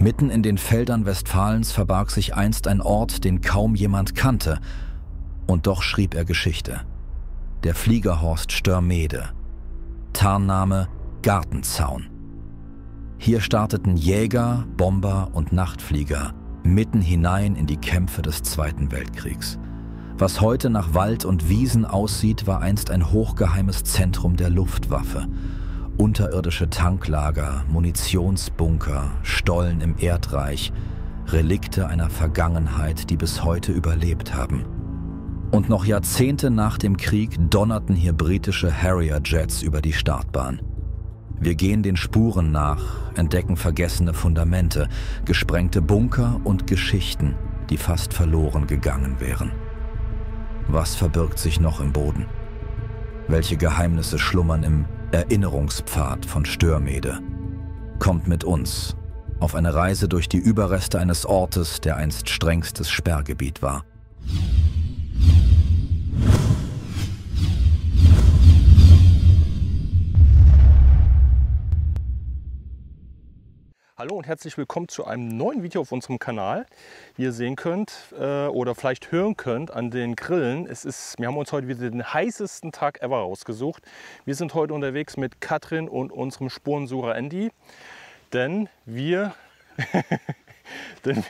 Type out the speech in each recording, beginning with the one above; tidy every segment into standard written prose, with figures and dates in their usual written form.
Mitten in den Feldern Westfalens verbarg sich einst ein Ort, den kaum jemand kannte. Und doch schrieb er Geschichte. Der Fliegerhorst Störmede. Tarnname Gartenzaun. Hier starteten Jäger, Bomber und Nachtflieger mitten hinein in die Kämpfe des Zweiten Weltkriegs. Was heute nach Wald und Wiesen aussieht, war einst ein hochgeheimes Zentrum der Luftwaffe. Unterirdische Tanklager, Munitionsbunker, Stollen im Erdreich, Relikte einer Vergangenheit, die bis heute überlebt haben. Und noch Jahrzehnte nach dem Krieg donnerten hier britische Harrier-Jets über die Startbahn. Wir gehen den Spuren nach, entdecken vergessene Fundamente, gesprengte Bunker und Geschichten, die fast verloren gegangen wären. Was verbirgt sich noch im Boden? Welche Geheimnisse schlummern im Erinnerungspfad von Störmede? Kommt mit uns auf eine Reise durch die Überreste eines Ortes, der einst strengstes Sperrgebiet war. Hallo und herzlich willkommen zu einem neuen Video auf unserem Kanal. Wie ihr sehen könnt oder vielleicht hören könnt an den Grillen, wir haben uns heute wieder den heißesten Tag ever rausgesucht. Wir sind heute unterwegs mit Katrin und unserem Spurensucher Andy, denn wir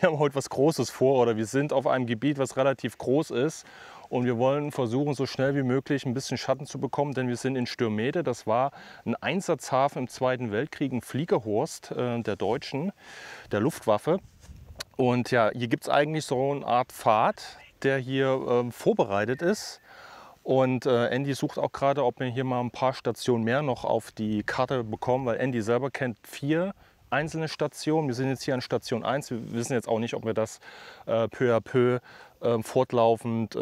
haben heute was Großes vor, oder wir sind auf einem Gebiet, was relativ groß ist. Und wir wollen versuchen, so schnell wie möglich ein bisschen Schatten zu bekommen, denn wir sind in Störmede. Das war ein Einsatzhafen im Zweiten Weltkrieg, ein Fliegerhorst der Deutschen, der Luftwaffe. Und ja, hier gibt es eigentlich so eine Art Pfad, der hier vorbereitet ist. Und Andy sucht auch gerade, ob wir hier mal ein paar Stationen mehr noch auf die Karte bekommen, weil Andy selber kennt 4 einzelne Stationen. Wir sind jetzt hier an Station 1. Wir wissen jetzt auch nicht, ob wir das peu à peu fortlaufend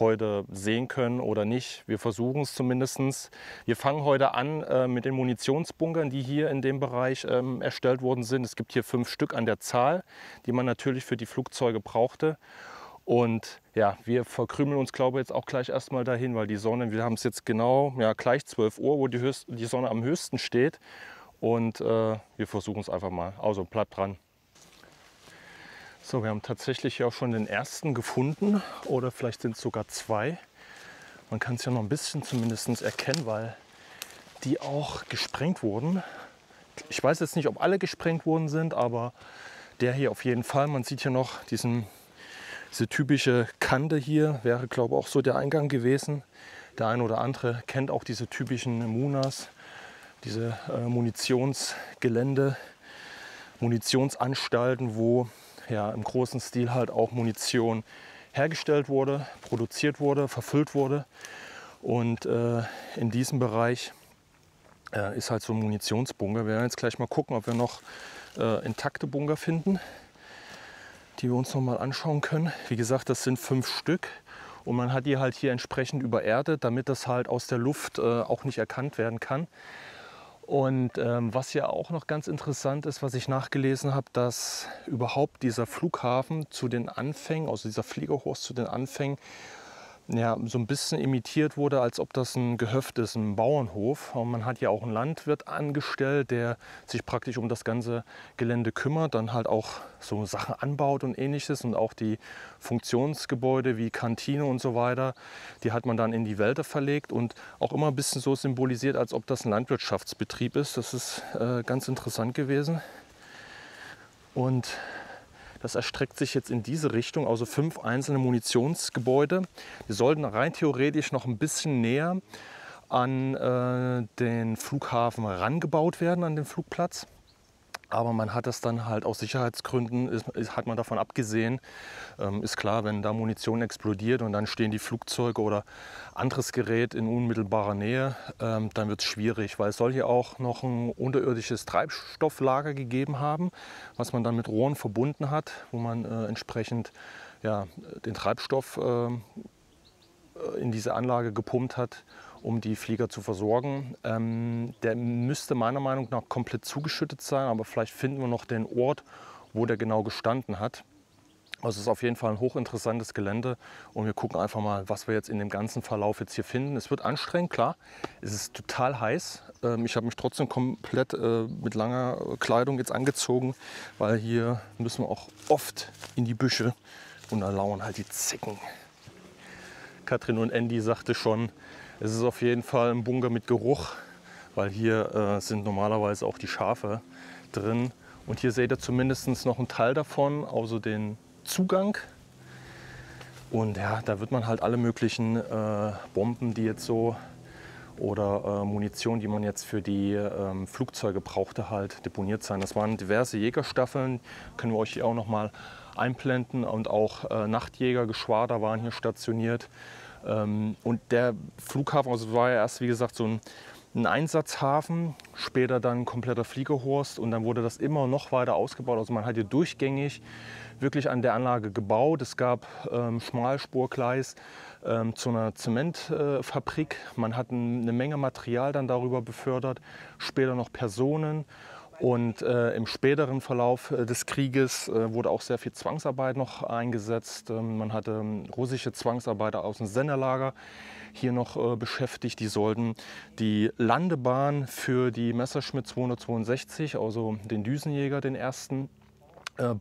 heute sehen können oder nicht. Wir versuchen es zumindest. Wir fangen heute an mit den Munitionsbunkern, die hier in dem Bereich erstellt worden sind. Es gibt hier 5 Stück an der Zahl, die man natürlich für die Flugzeuge brauchte. Und ja, wir verkrümeln uns, glaube ich, jetzt auch gleich erstmal dahin, weil die Sonne, wir haben es jetzt genau gleich 12 Uhr, wo die Sonne am höchsten steht. Und wir versuchen es einfach mal. Also bleibt dran. So, wir haben tatsächlich ja auch schon den ersten gefunden, oder vielleicht sind es sogar 2. Man kann es ja noch ein bisschen zumindest erkennen, weil die auch gesprengt wurden. Ich weiß jetzt nicht, ob alle gesprengt worden sind, aber der hier auf jeden Fall. Man sieht hier noch diese typische Kante hier, wäre glaube ich auch so der Eingang gewesen. Der eine oder andere kennt auch diese typischen Munas, diese Munitionsgelände, Munitionsanstalten, wo ja im großen Stil halt auch Munition hergestellt wurde, produziert wurde, verfüllt wurde. Und in diesem Bereich ist halt so ein Munitionsbunker. Wir werden jetzt gleich mal gucken, ob wir noch intakte Bunker finden, die wir uns noch mal anschauen können. Wie gesagt, das sind 5 Stück. Und man hat die halt hier entsprechend übererdet, damit das halt aus der Luft auch nicht erkannt werden kann. Und was ja auch noch ganz interessant ist, was ich nachgelesen habe, dass überhaupt dieser Flughafen zu den Anfängen, also dieser Fliegerhorst zu den Anfängen, ja, so ein bisschen imitiert wurde, als ob das ein Gehöft ist, ein Bauernhof. Und man hat ja auch einen Landwirt angestellt, der sich praktisch um das ganze Gelände kümmert, dann halt auch so Sachen anbaut und ähnliches. Und auch die Funktionsgebäude wie Kantine und so weiter, die hat man dann in die Wälder verlegt und auch immer ein bisschen so symbolisiert, als ob das ein Landwirtschaftsbetrieb ist. Das ist ganz interessant gewesen. Und das erstreckt sich jetzt in diese Richtung, also 5 einzelne Munitionsgebäude. Die sollten rein theoretisch noch ein bisschen näher an den Flughafen rangebaut werden, an den Flugplatz. Aber man hat das dann halt aus Sicherheitsgründen, hat man davon abgesehen. Ist klar, wenn da Munition explodiert und dann stehen die Flugzeuge oder anderes Gerät in unmittelbarer Nähe, dann wird es schwierig, weil es soll hier auch noch ein unterirdisches Treibstofflager gegeben haben, was man dann mit Rohren verbunden hat, wo man entsprechend den Treibstoff in diese Anlage gepumpt hat, um die Flieger zu versorgen. Der müsste meiner Meinung nach komplett zugeschüttet sein, aber vielleicht finden wir noch den Ort, wo der genau gestanden hat. Also es ist auf jeden Fall ein hochinteressantes Gelände und wir gucken einfach mal, was wir jetzt in dem ganzen Verlauf jetzt hier finden. Es wird anstrengend, klar. Es ist total heiß. Ich habe mich trotzdem komplett mit langer Kleidung jetzt angezogen, weil hier müssen wir auch oft in die Büsche und da lauern halt die Zecken. Katrin und Andy sagte schon, es ist auf jeden Fall ein Bunker mit Geruch, weil hier sind normalerweise auch die Schafe drin. Und hier seht ihr zumindest noch einen Teil davon, also den Zugang. Und ja, da wird man halt alle möglichen Bomben, die jetzt so oder Munition, die man jetzt für die Flugzeuge brauchte, halt deponiert sein. Das waren diverse Jägerstaffeln, können wir euch hier auch noch mal einblenden, und auch Nachtjägergeschwader waren hier stationiert. Und der Flughafen, also war ja erst wie gesagt so ein Einsatzhafen, später dann ein kompletter Fliegerhorst, und dann wurde das immer noch weiter ausgebaut. Also man hat hier durchgängig wirklich an der Anlage gebaut. Es gab Schmalspurgleis zu einer Zementfabrik. Man hat eine Menge Material dann darüber befördert, später noch Personen. Und im späteren Verlauf des Krieges wurde auch sehr viel Zwangsarbeit noch eingesetzt. Man hatte russische Zwangsarbeiter aus dem Senderlager hier noch beschäftigt. Die sollten die Landebahn für die Messerschmitt 262, also den Düsenjäger, den ersten,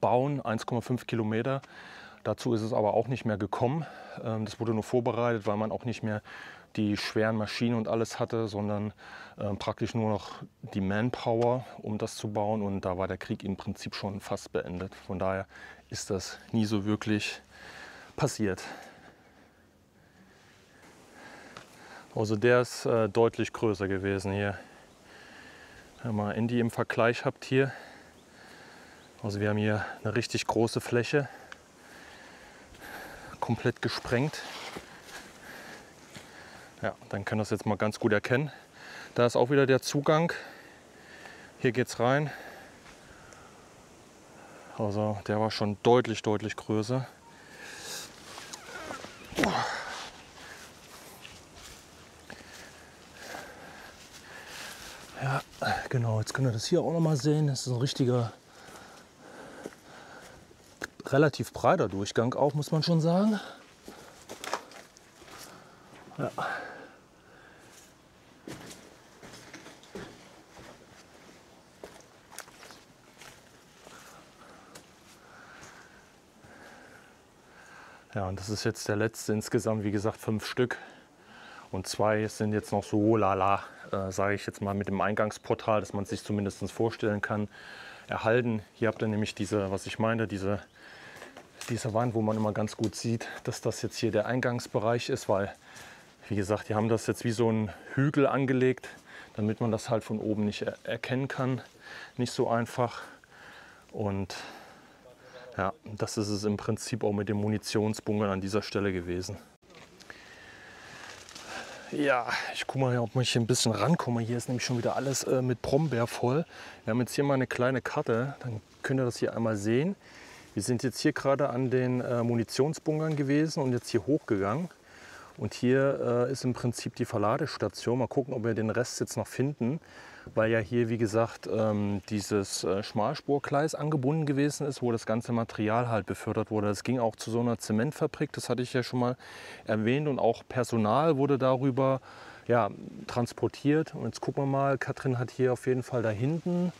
bauen, 1,5 Kilometer. Dazu ist es aber auch nicht mehr gekommen. Das wurde nur vorbereitet, weil man auch nicht mehr die schweren Maschinen und alles hatte, sondern praktisch nur noch die Manpower, um das zu bauen. Und da war der Krieg im Prinzip schon fast beendet. Von daher ist das nie so wirklich passiert. Also der ist deutlich größer gewesen hier. Wenn ihr mal Andy im Vergleich habt hier. Also wir haben hier eine richtig große Fläche, komplett gesprengt. Ja, dann kann das jetzt mal ganz gut erkennen. Da ist auch wieder der Zugang. Hier geht es rein. Also der war schon deutlich größer. Ja, genau, jetzt könnt ihr das hier auch noch mal sehen. Das ist ein richtiger, relativ breiter Durchgang auch, muss man schon sagen. Ja. Ja, und das ist jetzt der letzte, insgesamt wie gesagt 5 Stück. Und 2 sind jetzt noch so lala, sage ich jetzt mal, mit dem Eingangsportal, dass man sich zumindest vorstellen kann, erhalten. Hier habt ihr nämlich diese, was ich meine, diese Wand, wo man immer ganz gut sieht, dass das jetzt hier der Eingangsbereich ist, weil, wie gesagt, die haben das jetzt wie so ein Hügel angelegt, damit man das halt von oben nicht erkennen kann. Nicht so einfach. Und ja, das ist es im Prinzip auch mit dem Munitionsbunker an dieser Stelle gewesen. Ja, ich gucke mal, ob ich hier ein bisschen rankomme. Hier ist nämlich schon wieder alles mit Brombeer voll. Wir haben jetzt hier mal eine kleine Karte, dann könnt ihr das hier einmal sehen. Wir sind jetzt hier gerade an den Munitionsbunkern gewesen und jetzt hier hochgegangen. Und hier ist im Prinzip die Verladestation. Mal gucken, ob wir den Rest jetzt noch finden, weil ja hier, wie gesagt, dieses Schmalspurgleis angebunden gewesen ist, wo das ganze Material halt befördert wurde. Das ging auch zu so einer Zementfabrik, das hatte ich ja schon mal erwähnt, und auch Personal wurde darüber transportiert. Und jetzt gucken wir mal, Katrin hat hier auf jeden Fall da hinten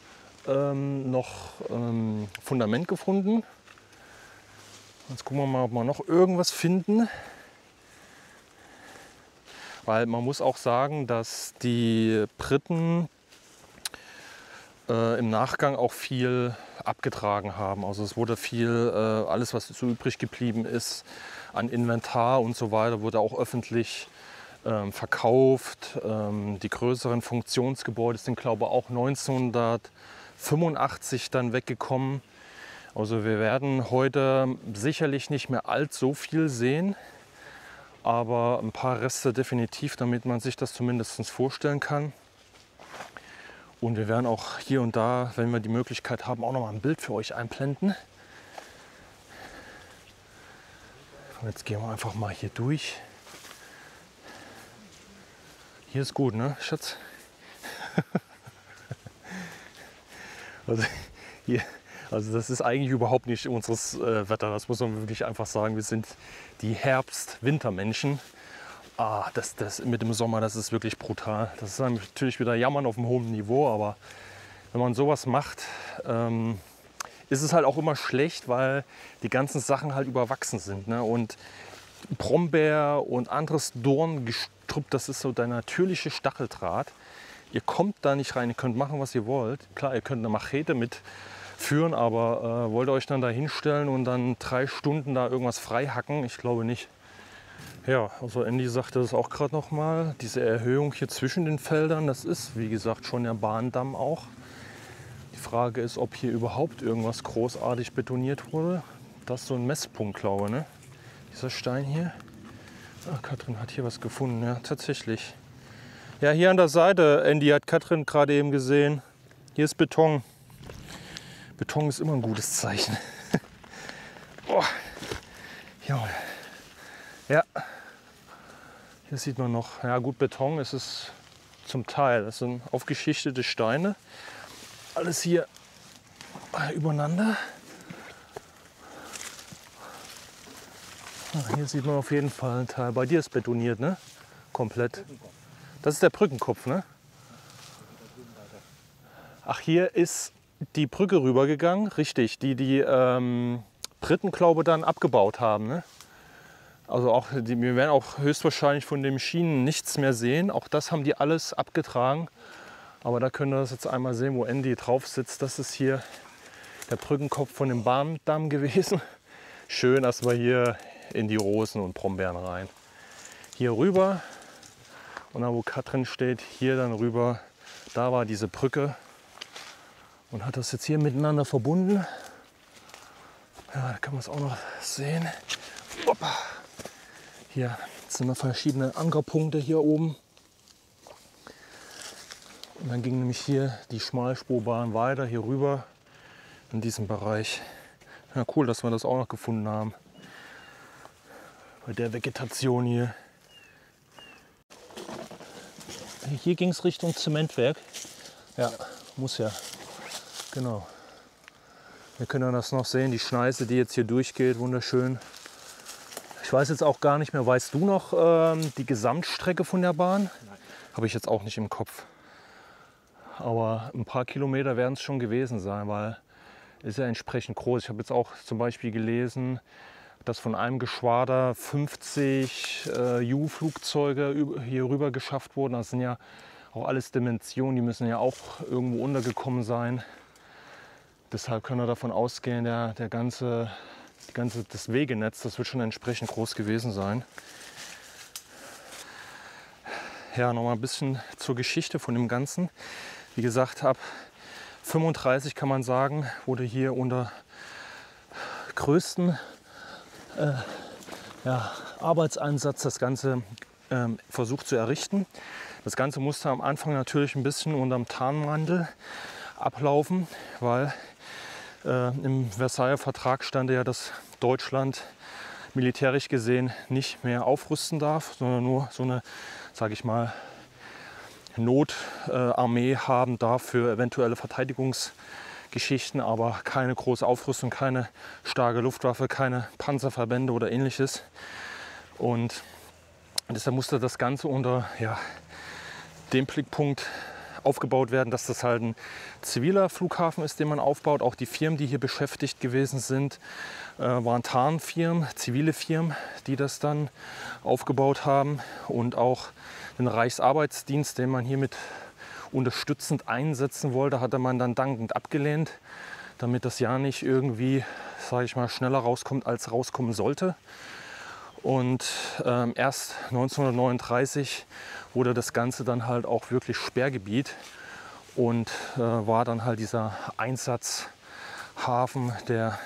noch Fundament gefunden. Jetzt gucken wir mal, ob wir noch irgendwas finden. Weil man muss auch sagen, dass die Briten im Nachgang auch viel abgetragen haben. Also es wurde viel, alles was so übrig geblieben ist an Inventar und so weiter, wurde auch öffentlich verkauft. Die größeren Funktionsgebäude sind, glaube ich, auch 1985 dann weggekommen. Also wir werden heute sicherlich nicht mehr allzu viel sehen, aber ein paar Reste definitiv, damit man sich das zumindest vorstellen kann. Und wir werden auch hier und da, wenn wir die Möglichkeit haben, auch noch mal ein Bild für euch einblenden. Und jetzt gehen wir einfach mal hier durch. Hier ist gut, ne, Schatz? Also hier Also das ist eigentlich überhaupt nicht unseres Wetter, das muss man wirklich einfach sagen. Wir sind die Herbst-Wintermenschen. Das mit dem Sommer, das ist wirklich brutal. Das ist natürlich wieder Jammern auf einem hohen Niveau, aber wenn man sowas macht, ist es halt auch immer schlecht, weil die ganzen Sachen halt überwachsen sind. Ne? Und Brombeer und anderes Dorngestrüpp, das ist so der natürliche Stacheldraht. Ihr kommt da nicht rein, ihr könnt machen, was ihr wollt. Klar, ihr könnt eine Machete mitführen, aber wollt ihr euch dann da hinstellen und dann 3 Stunden da irgendwas frei hacken? Ich glaube nicht. Ja, also Andy sagte das auch gerade noch mal. Diese Erhöhung hier zwischen den Feldern, das ist, wie gesagt, schon der Bahndamm auch. Die Frage ist, ob hier überhaupt irgendwas großartig betoniert wurde. Das ist so ein Messpunkt, glaube ich, ne? Dieser Stein hier. Katrin hat hier was gefunden, ja, tatsächlich. Ja, hier an der Seite, Andy hat Katrin gerade eben gesehen. Hier ist Beton. Beton ist immer ein gutes Zeichen. Oh. Ja, hier sieht man noch, ja gut, Beton ist es zum Teil. Das sind aufgeschichtete Steine. Alles hier übereinander. Hier sieht man auf jeden Fall einen Teil. Bei dir ist betoniert, ne? Komplett. Das ist der Brückenkopf, ne? Ach, hier ist die Brücke rübergegangen, richtig, die Briten, glaube ich, dann abgebaut haben, ne? Also auch, wir werden auch höchstwahrscheinlich von den Schienen nichts mehr sehen. Auch das haben die alles abgetragen. Aber da könnt ihr das jetzt einmal sehen, wo Andy drauf sitzt. Das ist hier der Brückenkopf von dem Bahndamm gewesen. Schön erstmal hier in die Rosen und Brombeeren rein. Hier rüber und da wo Katrin steht, hier dann rüber, da war diese Brücke und hat das jetzt hier miteinander verbunden. Ja, da kann man es auch noch sehen. Opa. Hier sind noch verschiedene Ankerpunkte hier oben. Und dann ging nämlich hier die Schmalspurbahn weiter hier rüber in diesem Bereich. Ja, cool, dass wir das auch noch gefunden haben. Bei der Vegetation hier. Hier ging es Richtung Zementwerk. Ja, muss ja. Genau. Wir können das noch sehen, die Schneise, die jetzt hier durchgeht, wunderschön. Ich weiß jetzt auch gar nicht mehr, weißt du noch die Gesamtstrecke von der Bahn? Habe ich jetzt auch nicht im Kopf. Aber ein paar Kilometer werden es schon gewesen sein, weil es ist ja entsprechend groß. Ich habe jetzt auch zum Beispiel gelesen, dass von einem Geschwader 50 U-Flugzeuge hier rüber geschafft wurden. Das sind ja auch alles Dimensionen, die müssen ja auch irgendwo untergekommen sein. Deshalb können wir davon ausgehen, das Wegenetz, das wird schon entsprechend groß gewesen sein. Ja, noch mal ein bisschen zur Geschichte von dem Ganzen. Wie gesagt, ab 35 kann man sagen, wurde hier unter größten Arbeitseinsatz das Ganze versucht zu errichten. Das Ganze musste am Anfang natürlich ein bisschen unterm Tarnmantel ablaufen, weil im Versailler Vertrag stand ja, dass Deutschland militärisch gesehen nicht mehr aufrüsten darf, sondern nur so eine, sage ich mal, Notarmee haben darf für eventuelle Verteidigungsgeschichten, aber keine große Aufrüstung, keine starke Luftwaffe, keine Panzerverbände oder ähnliches. Und deshalb musste das Ganze unter dem Blickpunkt aufgebaut werden, dass das halt ein ziviler Flughafen ist, den man aufbaut. Auch die Firmen, die hier beschäftigt gewesen sind, waren Tarnfirmen, zivile Firmen, die das dann aufgebaut haben. Und auch den Reichsarbeitsdienst, den man hiermit unterstützend einsetzen wollte, hatte man dann dankend abgelehnt, damit das ja nicht irgendwie, sage ich mal, schneller rauskommt, als rauskommen sollte. Und erst 1939 wurde das Ganze dann halt auch wirklich Sperrgebiet und war dann halt dieser Einsatzhafen, der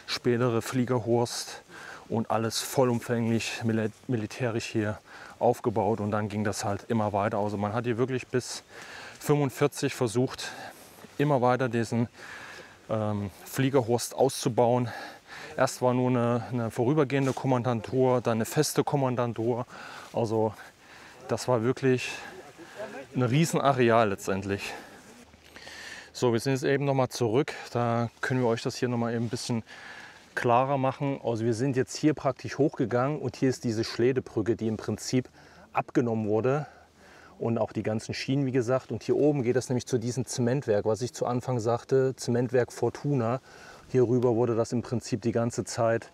spätere Fliegerhorst und alles vollumfänglich militärisch hier aufgebaut. Und dann ging das halt immer weiter. Also man hat hier wirklich bis 1945 versucht, immer weiter diesen Fliegerhorst auszubauen. Erst war nur eine vorübergehende Kommandantur, dann eine feste Kommandantur. Also das war wirklich ein Riesenareal letztendlich. So, wir sind jetzt eben nochmal zurück. Da können wir euch das hier nochmal eben ein bisschen klarer machen. Also wir sind jetzt hier praktisch hochgegangen und hier ist diese Schledebrücke, die im Prinzip abgenommen wurde. Und auch die ganzen Schienen, wie gesagt. Und hier oben geht es nämlich zu diesem Zementwerk, was ich zu Anfang sagte, Zementwerk Fortuna. Hier rüber wurde das im Prinzip die ganze Zeit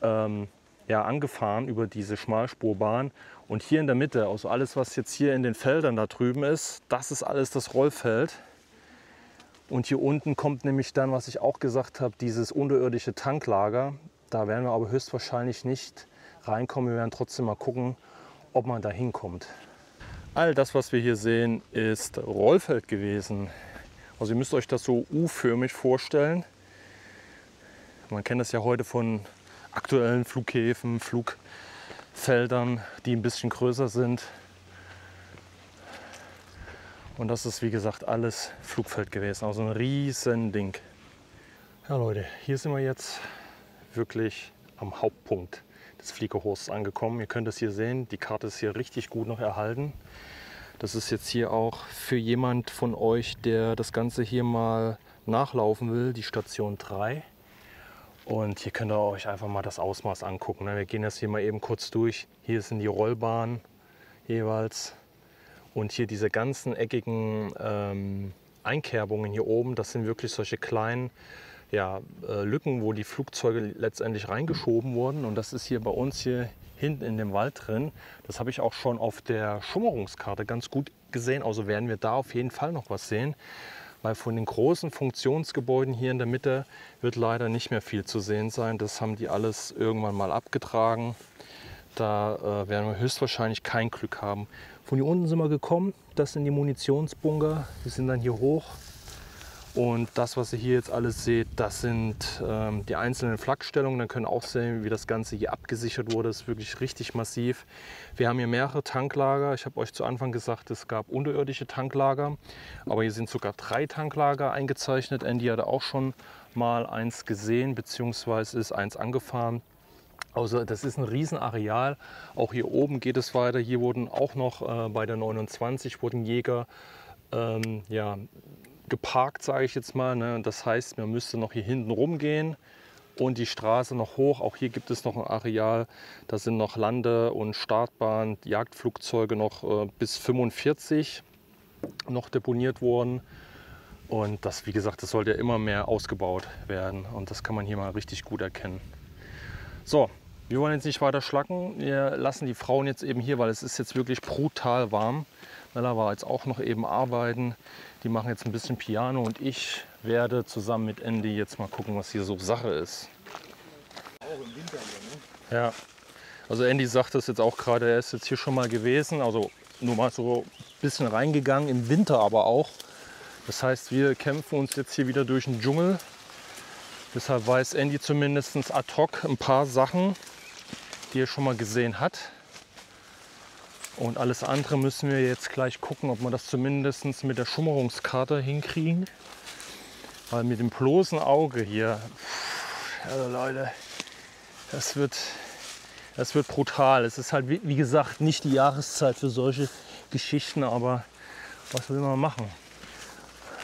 ja, angefahren über diese Schmalspurbahn. Und hier in der Mitte, also alles, was jetzt hier in den Feldern da drüben ist, das ist alles das Rollfeld. Und hier unten kommt nämlich dann, was ich auch gesagt habe, dieses unterirdische Tanklager. Da werden wir aber höchstwahrscheinlich nicht reinkommen. Wir werden trotzdem mal gucken, ob man da hinkommt. All das, was wir hier sehen, ist Rollfeld gewesen. Also ihr müsst euch das so U-förmig vorstellen. Man kennt das ja heute von aktuellen Flughäfen, Flugfeldern, die ein bisschen größer sind. Und das ist, wie gesagt, alles Flugfeld gewesen. Also ein riesen Ding. Ja Leute, hier sind wir jetzt wirklich am Hauptpunkt des Fliegerhorsts angekommen. Ihr könnt es hier sehen, die Karte ist hier richtig gut noch erhalten. Das ist jetzt hier auch für jemand von euch, der das Ganze hier mal nachlaufen will, die Station 3. Und hier könnt ihr euch einfach mal das Ausmaß angucken. Wir gehen jetzt hier mal eben kurz durch. Hier sind die Rollbahnen jeweils. Und hier diese ganzen eckigen Einkerbungen hier oben, das sind wirklich solche kleinen Lücken, wo die Flugzeuge letztendlich reingeschoben wurden. Und das ist hier bei uns hier hinten in dem Wald drin. Das habe ich auch schon auf der Schummerungskarte ganz gut gesehen. Also werden wir da auf jeden Fall noch was sehen. Weil von den großen Funktionsgebäuden hier in der Mitte wird leider nicht mehr viel zu sehen sein. Das haben die alles irgendwann mal abgetragen. Da werden wir höchstwahrscheinlich kein Glück haben. Von hier unten sind wir gekommen. Das sind die Munitionsbunker. Wir sind dann hier hoch. Und das, was ihr hier jetzt alles seht, das sind die einzelnen Flakstellungen. Dann könnt ihr auch sehen, wie das Ganze hier abgesichert wurde. Das ist wirklich richtig massiv. Wir haben hier mehrere Tanklager. Ich habe euch zu Anfang gesagt, es gab unterirdische Tanklager. Aber hier sind sogar 3 Tanklager eingezeichnet. Andy hatte auch schon mal eins gesehen, beziehungsweise ist eins angefahren. Also das ist ein Riesenareal. Auch hier oben geht es weiter. Hier wurden auch noch bei der 29 wurden Jäger geparkt, sage ich jetzt mal. Ne? Das heißt, man müsste noch hier hinten rumgehen und die Straße noch hoch. Auch hier gibt es noch ein Areal. Da sind noch Lande- und Startbahnen, Jagdflugzeuge noch bis 45 noch deponiert worden. Und das, wie gesagt, das sollte ja immer mehr ausgebaut werden. Und das kann man hier mal richtig gut erkennen. So, wir wollen jetzt nicht weiter schlacken. Wir lassen die Frauen jetzt eben hier, weil es ist jetzt wirklich brutal warm. Nella war jetzt auch noch eben arbeiten. Die machen jetzt ein bisschen Piano und ich werde zusammen mit Andy jetzt mal gucken, was hier so Sache ist. Auch im Winter hier, ne? Ja, also Andy sagt das jetzt auch gerade, er ist jetzt hier schon mal gewesen, also nur mal so ein bisschen reingegangen, im Winter aber auch. Das heißt, wir kämpfen uns jetzt hier wieder durch den Dschungel. Deshalb weiß Andy zumindest ad hoc ein paar Sachen, die er schon mal gesehen hat. Und alles andere müssen wir jetzt gleich gucken, ob wir das zumindest mit der Schummerungskarte hinkriegen. Weil mit dem bloßen Auge hier, also Leute, das wird brutal. Es ist halt, wie gesagt, nicht die Jahreszeit für solche Geschichten, aber was will man machen?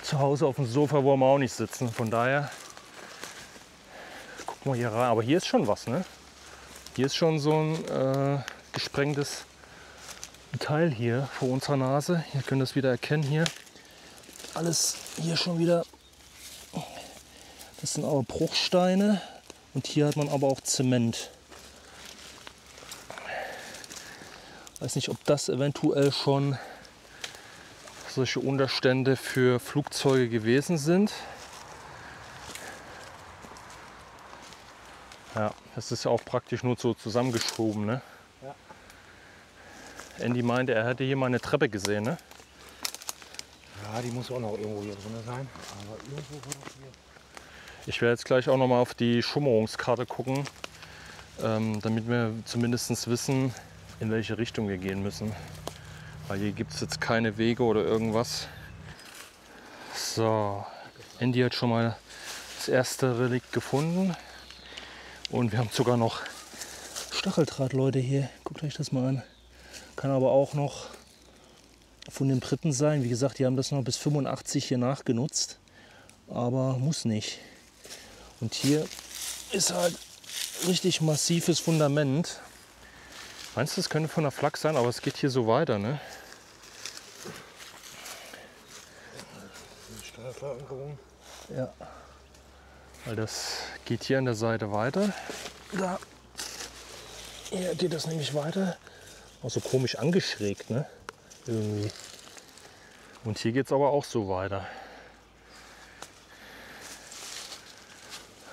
Zu Hause auf dem Sofa wollen wir auch nicht sitzen, von daher gucken wir hier rein. Aber hier ist schon was, ne? Hier ist schon so ein gesprengtes Teil hier vor unserer Nase. Ihr könnt das wieder erkennen hier. Alles hier schon wieder. Das sind aber Bruchsteine und hier hat man aber auch Zement. Weiß nicht, ob das eventuell schon solche Unterstände für Flugzeuge gewesen sind. Ja, das ist ja auch praktisch nur so zusammengeschoben, ne? Ja. Andy meinte, er hätte hier mal eine Treppe gesehen, ne? Ja, die muss auch noch irgendwo hier drin sein. Aber irgendwo war das hier. Ich werde jetzt gleich auch noch mal auf die Schummerungskarte gucken, damit wir zumindest wissen, in welche Richtung wir gehen müssen. Weil hier gibt es jetzt keine Wege oder irgendwas. So, Andy hat schon mal das erste Relikt gefunden. Und wir haben sogar noch Stacheldraht, Leute, hier. Guckt euch das mal an. Kann aber auch noch von den Briten sein. Wie gesagt, die haben das noch bis 85 hier nachgenutzt. aber muss nicht. Und hier ist halt richtig massives Fundament. Meinst du, das könnte von der Flak sein, aber es geht hier so weiter, ne? Stahlverankerung. Ja. Weil das geht hier an der Seite weiter. Da. Hier geht das nämlich weiter. Auch so komisch angeschrägt, ne? Irgendwie. Und hier geht es aber auch so weiter.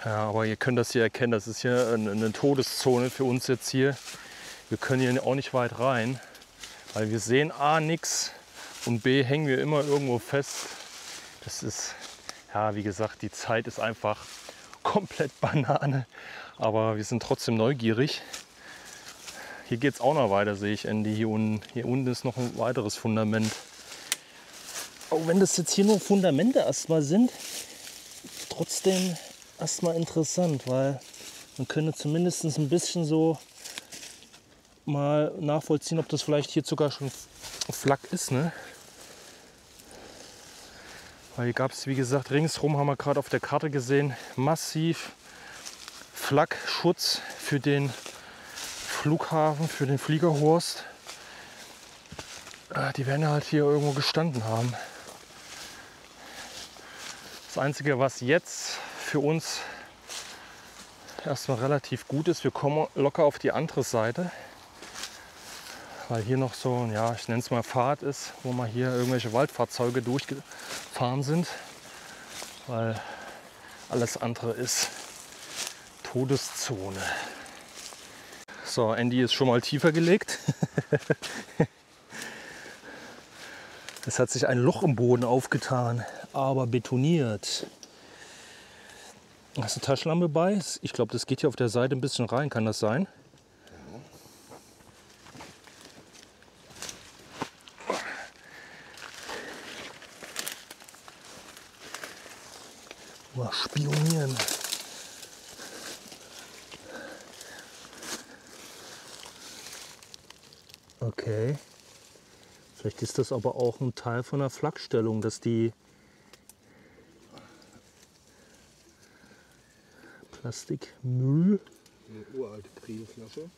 Ja, aber ihr könnt das hier erkennen, das ist hier eine Todeszone für uns jetzt hier. Wir können hier auch nicht weit rein, weil wir sehen A nichts und B hängen wir immer irgendwo fest. Das ist, ja wie gesagt, die Zeit ist einfach komplett Banane, aber wir sind trotzdem neugierig. Hier geht es auch noch weiter, sehe ich, Andy. Hier unten ist noch ein weiteres Fundament. Auch wenn das jetzt hier nur Fundamente erstmal sind, trotzdem erstmal interessant, weil man könnte zumindest ein bisschen so mal nachvollziehen, ob das vielleicht hier sogar schon Flak ist, ne? Weil hier gab es, wie gesagt, ringsrum, haben wir gerade auf der Karte gesehen, massiv Flakschutz für den Flughafen, für den Fliegerhorst. Die werden halt hier irgendwo gestanden haben. Das Einzige, was jetzt für uns erstmal relativ gut ist, wir kommen locker auf die andere Seite, weil hier noch so, ja, ich nenne es mal Pfad ist, wo mal hier irgendwelche Waldfahrzeuge durchgefahren sind, weil alles andere ist Todeszone. So, Andy ist schon mal tiefer gelegt. Es hat sich ein Loch im Boden aufgetan, aber betoniert. Hast du eine Taschenlampe bei? Ich glaube, das geht hier auf der Seite ein bisschen rein. Kann das sein? Mal spionieren. Okay. Vielleicht ist das aber auch ein Teil von der Flakstellung, dass die Plastikmüll. Eine uralte Kriegeflasche.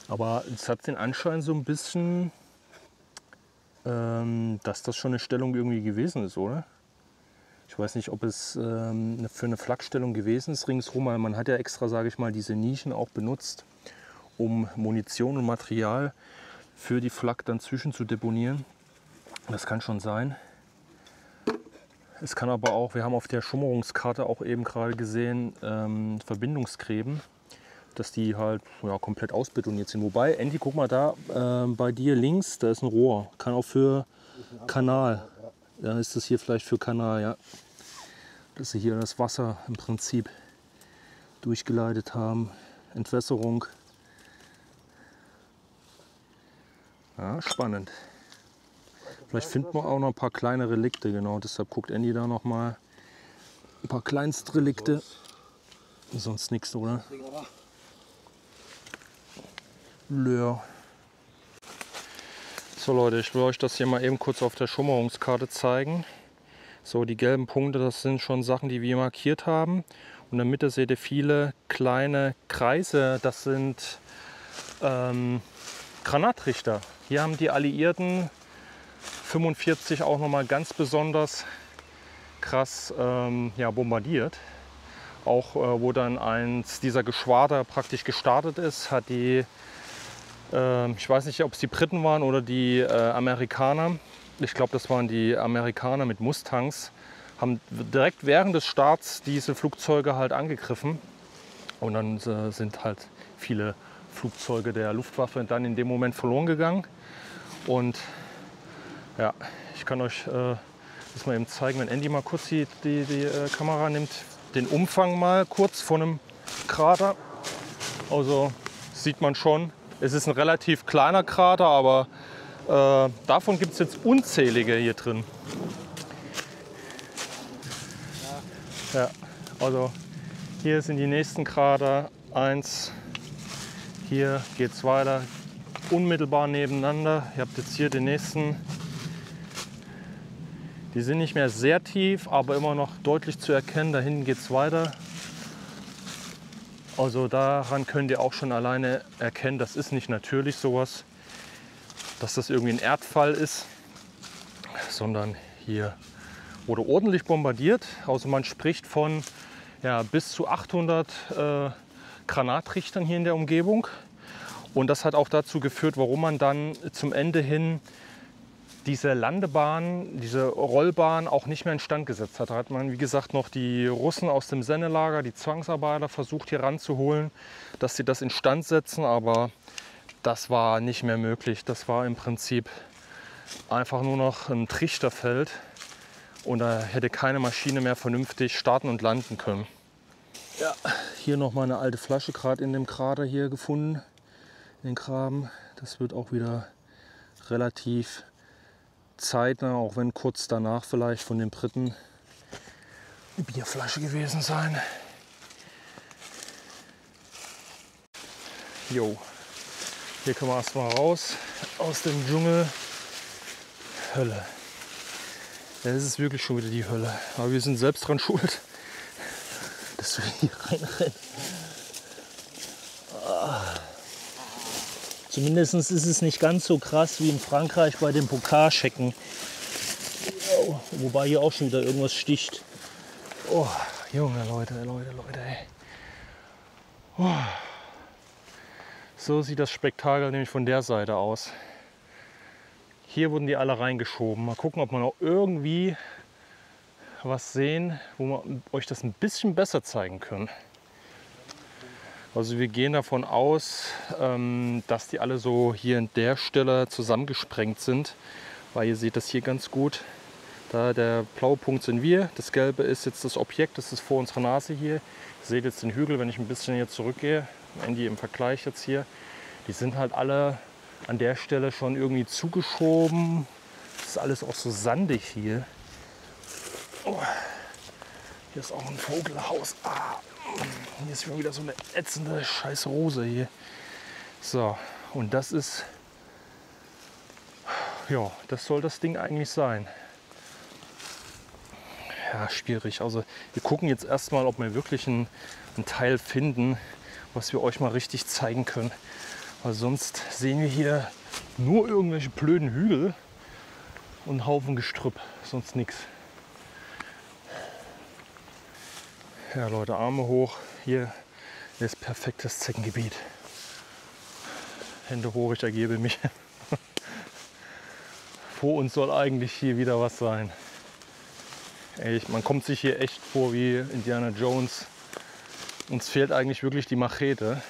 Aber es hat den Anschein so ein bisschen, dass das schon eine Stellung irgendwie gewesen ist, oder? Ich weiß nicht, ob es für eine Flakstellung gewesen ist ringsrum, weil man hat ja extra, sage ich mal, diese Nischen auch benutzt, um Munition und Material für die Flak dann zwischen zu deponieren. Das kann schon sein. Es kann aber auch, wir haben auf der Schummerungskarte auch eben gerade gesehen, Verbindungsgräben, dass die halt ja, komplett ausbetoniert sind. Wobei, Andy, guck mal da bei dir links, da ist ein Rohr. Kann auch für Kanal. Ja, ist das hier vielleicht für Kanal, ja. Dass sie hier das Wasser im Prinzip durchgeleitet haben. Entwässerung. Ja, spannend. Vielleicht finden wir auch noch ein paar kleine Relikte, genau. Deshalb guckt Andy da noch mal ein paar Kleinstrelikte. Sonst nichts, oder? Ja. So Leute, ich will euch das hier mal eben kurz auf der Schummerungskarte zeigen. So, die gelben Punkte, das sind schon Sachen, die wir markiert haben. Und in der Mitte seht ihr viele kleine Kreise, das sind Granattrichter. Hier haben die Alliierten 45 auch nochmal ganz besonders krass ja, bombardiert. Auch wo dann eins dieser Geschwader praktisch gestartet ist, hat die, ich weiß nicht, ob es die Briten waren oder die Amerikaner, ich glaube, das waren die Amerikaner mit Mustangs, haben direkt während des Starts diese Flugzeuge halt angegriffen. Und dann sind halt viele Flugzeuge der Luftwaffe dann in dem Moment verloren gegangen. Und ja, ich kann euch das mal eben zeigen, wenn Andy mal kurz die Kamera nimmt, den Umfang mal kurz von einem Krater. Also sieht man schon, es ist ein relativ kleiner Krater, aber davon gibt es jetzt unzählige hier drin. Ja, also hier sind die nächsten Krater. Eins, hier geht es weiter, unmittelbar nebeneinander. Ihr habt jetzt hier den nächsten. Die sind nicht mehr sehr tief, aber immer noch deutlich zu erkennen. Da hinten geht es weiter. Also daran könnt ihr auch schon alleine erkennen, das ist nicht natürlich sowas, dass das irgendwie ein Erdfall ist, sondern hier wurde ordentlich bombardiert. Also man spricht von bis zu 800 Granatrichtern hier in der Umgebung. Und das hat auch dazu geführt, warum man dann zum Ende hin diese Landebahn, diese Rollbahn auch nicht mehr instand gesetzt hat. Da hat man, wie gesagt, noch die Russen aus dem Sennelager, die Zwangsarbeiter, versucht hier ranzuholen, dass sie das instand setzen, aber das war nicht mehr möglich. Das war im Prinzip einfach nur noch ein Trichterfeld und da hätte keine Maschine mehr vernünftig starten und landen können. Ja, hier noch mal eine alte Flasche, gerade in dem Krater hier gefunden, in den Graben. Das wird auch wieder relativ zeitnah, auch wenn kurz danach vielleicht von den Briten eine Bierflasche gewesen sein. Jo, hier kommen wir erstmal raus aus dem Dschungel. Hölle. Ja, das ist wirklich schon wieder die Hölle. Aber wir sind selbst dran schuld, dass wir hier reinrennen. Zumindest ist es nicht ganz so krass wie in Frankreich bei den Pokaschecken. Oh, wobei hier auch schon wieder irgendwas sticht. Oh, Junge, Leute, ey. Oh. So sieht das Spektakel nämlich von der Seite aus. Hier wurden die alle reingeschoben. Mal gucken, ob wir noch irgendwie was sehen, wo wir euch das ein bisschen besser zeigen können. Also wir gehen davon aus, dass die alle so hier in der Stelle zusammengesprengt sind, weil ihr seht das hier ganz gut. Da der blaue Punkt sind wir, das gelbe ist jetzt das Objekt, das ist vor unserer Nase hier. Ihr seht jetzt den Hügel, wenn ich ein bisschen hier zurückgehe, Andy im Vergleich jetzt hier. Die sind halt alle an der Stelle schon irgendwie zugeschoben. Das ist alles auch so sandig hier. Oh, hier ist auch ein Vogelhaus. Hier ist schon wieder so eine ätzende scheiß Rose hier. So, und das ist, ja, das soll das Ding eigentlich sein. Ja, schwierig. Also wir gucken jetzt erstmal, ob wir wirklich einen Teil finden, was wir euch mal richtig zeigen können. Weil sonst sehen wir hier nur irgendwelche blöden Hügel und einen Haufen Gestrüpp, sonst nichts. Ja Leute, Arme hoch, hier ist perfektes Zeckengebiet. Hände hoch, ich ergebe mich. Vor uns soll eigentlich hier wieder was sein. Ey, man kommt sich hier echt vor wie Indiana Jones. Uns fehlt eigentlich wirklich die Machete,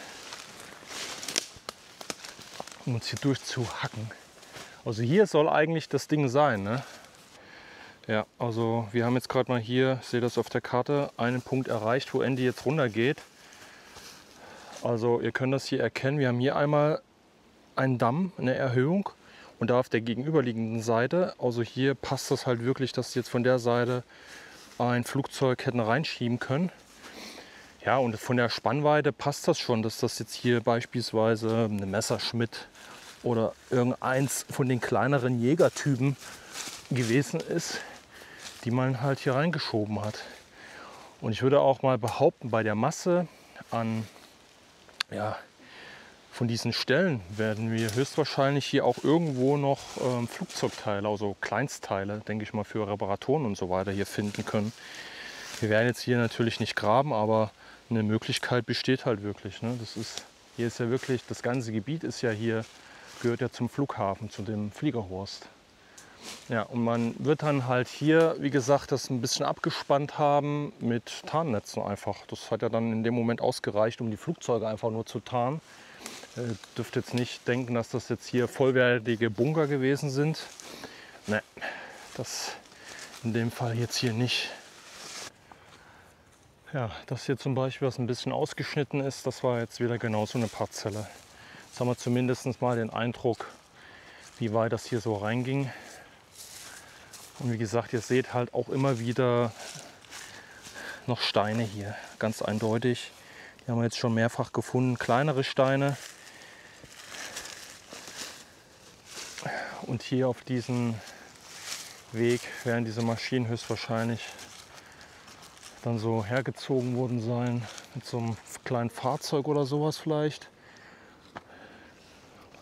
um uns hier durchzuhacken. Also hier soll eigentlich das Ding sein, ne? Ja, also wir haben jetzt gerade mal hier, ich sehe das auf der Karte, einen Punkt erreicht, wo Andy jetzt runter geht. Also ihr könnt das hier erkennen, wir haben hier einmal einen Damm, eine Erhöhung und da auf der gegenüberliegenden Seite, also hier passt das halt wirklich, dass sie jetzt von der Seite ein Flugzeug hätten reinschieben können. Ja, und von der Spannweite passt das schon, dass das jetzt hier beispielsweise eine Messerschmitt oder irgendeins von den kleineren Jägertypen gewesen ist, die man halt hier reingeschoben hat. Und ich würde auch mal behaupten, bei der Masse an von diesen Stellen werden wir höchstwahrscheinlich hier auch irgendwo noch Flugzeugteile, also Kleinstteile, denke ich mal, für Reparaturen und so weiter hier finden können. Wir werden jetzt hier natürlich nicht graben, aber eine Möglichkeit besteht halt wirklich. Ne? Hier ist ja wirklich, das ganze Gebiet ist ja hier, gehört ja zum Flughafen, zu dem Fliegerhorst. Ja, und man wird dann halt hier, wie gesagt, das ein bisschen abgespannt haben mit Tarnnetzen einfach. Das hat ja dann in dem Moment ausgereicht, um die Flugzeuge einfach nur zu tarnen. Ihr dürft jetzt nicht denken, dass das jetzt hier vollwertige Bunker gewesen sind. Ne, das in dem Fall jetzt hier nicht. Ja, das hier zum Beispiel, was ein bisschen ausgeschnitten ist, das war jetzt wieder genauso eine Parzelle. Jetzt haben wir zumindest mal den Eindruck, wie weit das hier so reinging. Und wie gesagt, ihr seht halt auch immer wieder noch Steine hier, ganz eindeutig. Die haben wir jetzt schon mehrfach gefunden, kleinere Steine. Und hier auf diesen Weg werden diese Maschinen höchstwahrscheinlich dann so hergezogen worden sein. Mit so einem kleinen Fahrzeug oder sowas vielleicht.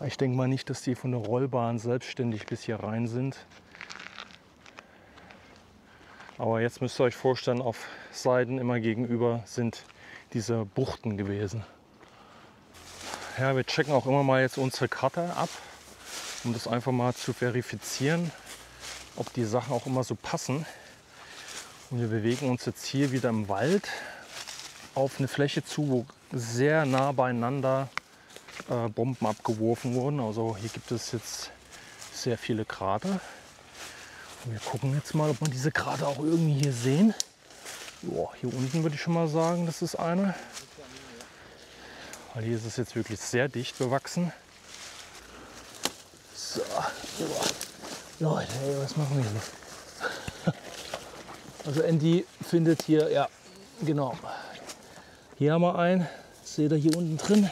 Ich denke mal nicht, dass die von der Rollbahn selbstständig bis hier rein sind. Aber jetzt müsst ihr euch vorstellen, auf Seiten immer gegenüber sind diese Buchten gewesen. Ja, wir checken auch immer mal jetzt unsere Karte ab, um das einfach mal zu verifizieren, ob die Sachen auch immer so passen. Und wir bewegen uns jetzt hier wieder im Wald auf eine Fläche zu, wo sehr nah beieinander Bomben abgeworfen wurden. Also hier gibt es jetzt sehr viele Krater. Und wir gucken jetzt mal, ob man diese Krater auch irgendwie hier sehen. Boah, hier unten würde ich schon mal sagen, das ist eine. Weil hier ist es jetzt wirklich sehr dicht bewachsen. So, Leute, ey, was machen wir hier? Also Andy findet hier, ja, genau. Hier haben wir einen, das seht ihr hier unten drin.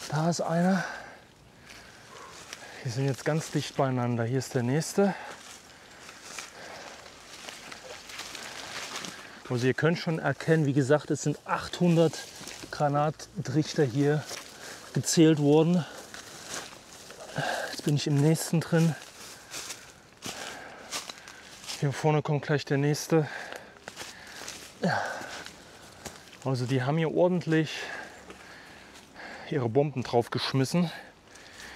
Da ist einer. Die sind jetzt ganz dicht beieinander. Hier ist der nächste. Also ihr könnt schon erkennen, wie gesagt, es sind 800 Granattrichter hier gezählt worden. Jetzt bin ich im nächsten drin. Hier vorne kommt gleich der nächste. Also die haben hier ordentlich ihre Bomben drauf geschmissen.